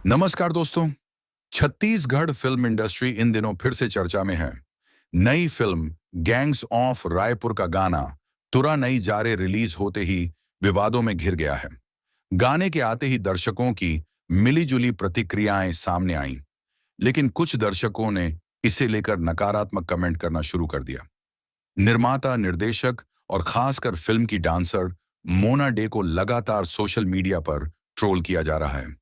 नमस्कार दोस्तों। Chhattisgarh film industry in दिनों फिर से चर्चा में है। नई फिल्म गैंग्स ऑफ रायपुर का गाना तुरा नई जारे रिलीज होते ही विवादों में घिर गया है। गाने के आते ही दर्शकों की मिलीजुली प्रतिक्रियाएं सामने आईं, लेकिन कुछ दर्शकों ने इसे लेकर नकारात्मक कमेंट करना शुरू कर दिया। निर्माता, निर्देशक और खासकर फिल्म की डांसर मोना डे को लगातार सोशल मीडिया पर ट्रोल किया जा रहा है।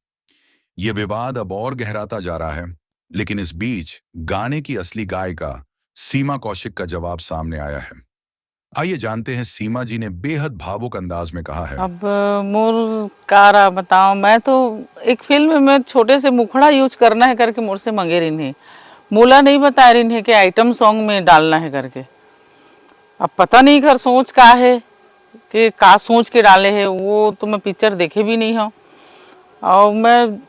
ये विवाद अब और गहराता जा रहा है, लेकिन इस बीच गाने की असली गायिका सीमा कौशिक का जवाब सामने आया है। आइए जानते हैं सीमा जी ने बेहद भावुक अंदाज में कहा है। अब मोर कारा बताओ, मैं तो एक फिल्म में छोटे से मुखड़ा यूज करना है करके मुझसे मंगे रही है। मूला नहीं बता रही है कि आइटम सॉन्ग में डालना है करके। अब पता नहीं घर सोच का है कि का सोच के डाले है, वो तो मैं पिक्चर देखे भी नहीं हूँ और मैं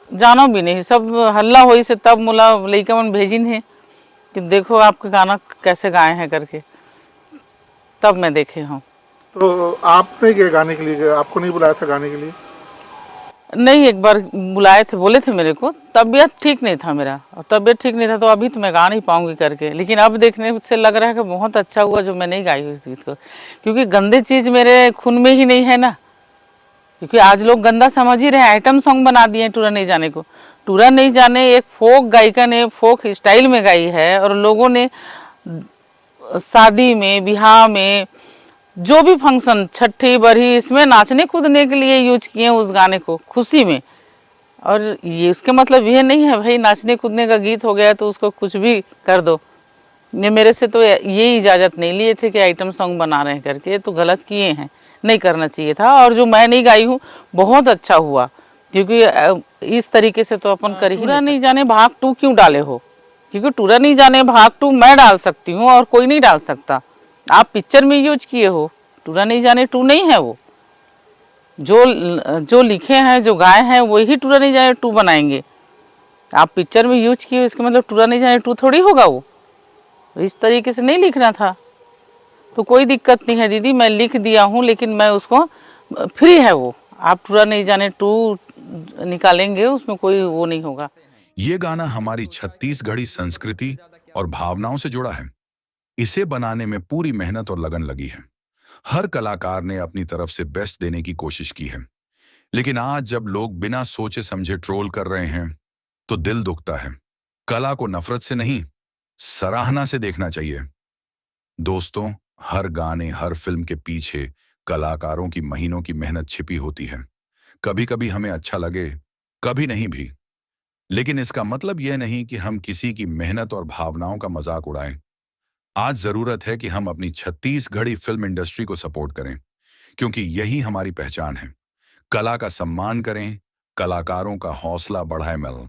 जाना भी नहीं। सब हल्ला हुई से तब मूला लड़का मन भेजिन है कि देखो आपके गाना कैसे गाए हैं करके, तब मैं देखे हूँ। तो आपने क्या गाने के लिए, आपको नहीं बुलाया था गाने के लिए? नहीं, एक बार बुलाए थे, बोले थे मेरे को। तबीयत ठीक नहीं था मेरा, और तबीयत ठीक नहीं था तो अभी तो मैं गा नहीं पाऊंगी करके। लेकिन अब देखने से लग रहा है कि बहुत अच्छा हुआ जो मैं नहीं गाई हुई इस गीत को, क्योंकि गंदे चीज मेरे खून में ही नहीं है ना। क्योंकि आज लोग गंदा समझ ही रहे हैं। आइटम सॉन्ग बना दिए टूरा नहीं जाने को। टूरा नहीं जाने एक फोक गायिका ने फोक स्टाइल में गाई है, और लोगों ने शादी में, बिहार में, जो भी फंक्शन, छठी बरही, इसमें नाचने कूदने के लिए यूज किए उस गाने को, खुशी में। और ये उसके मतलब ये नहीं है भाई नाचने कूदने का गीत हो गया तो उसको कुछ भी कर दो। ये मेरे से तो ये इजाज़त नहीं लिए थे कि आइटम सॉन्ग बना रहे हैं करके, तो गलत किए हैं, नहीं करना चाहिए था। और जो मैं नहीं गाई हूँ बहुत अच्छा हुआ, क्योंकि इस तरीके से तो अपन कर ही टूरा नहीं जाने भाग 2 क्यों डाले हो? क्योंकि टूरा नहीं जाने भाग 2 मैं डाल सकती हूँ और कोई नहीं डाल सकता। आप पिक्चर में यूज किए हो, टूरा नहीं जाने 2 नहीं है वो। जो लिखे हैं, जो गाए हैं, वही टूरा नहीं जाने 2 बनाएंगे। आप पिक्चर में यूज किए, इसका मतलब टूरा नहीं जाने 2 थोड़ी होगा वो। इस तरीके से नहीं लिखना था। तो कोई दिक्कत नहीं है दीदी, मैं लिख दिया हूँ, लेकिन मैं उसको फ्री है वो। आप टूरा नहीं जाने 2 निकालेंगे, उसमें कोई वो नहीं होगा। ये गाना हमारी छत्तीसगढ़ी संस्कृति और भावनाओं से जुड़ा है। इसे बनाने में पूरी मेहनत और लगन लगी है। हर कलाकार ने अपनी तरफ से बेस्ट देने की कोशिश की है। लेकिन आज जब लोग बिना सोचे समझे ट्रोल कर रहे हैं, तो दिल दुखता है। कला को नफरत से नहीं, सराहना से देखना चाहिए। दोस्तों, हर गाने, हर फिल्म के पीछे कलाकारों की महीनों की मेहनत छिपी होती है। कभी कभी हमें अच्छा लगे, कभी नहीं भी। लेकिन इसका मतलब यह नहीं कि हम किसी की मेहनत और भावनाओं का मजाक उड़ाएं। आज जरूरत है कि हम अपनी छत्तीसगढ़ी फिल्म इंडस्ट्री को सपोर्ट करें, क्योंकि यही हमारी पहचान है। कला का सम्मान करें, कलाकारों का हौसला बढ़ाए मिल।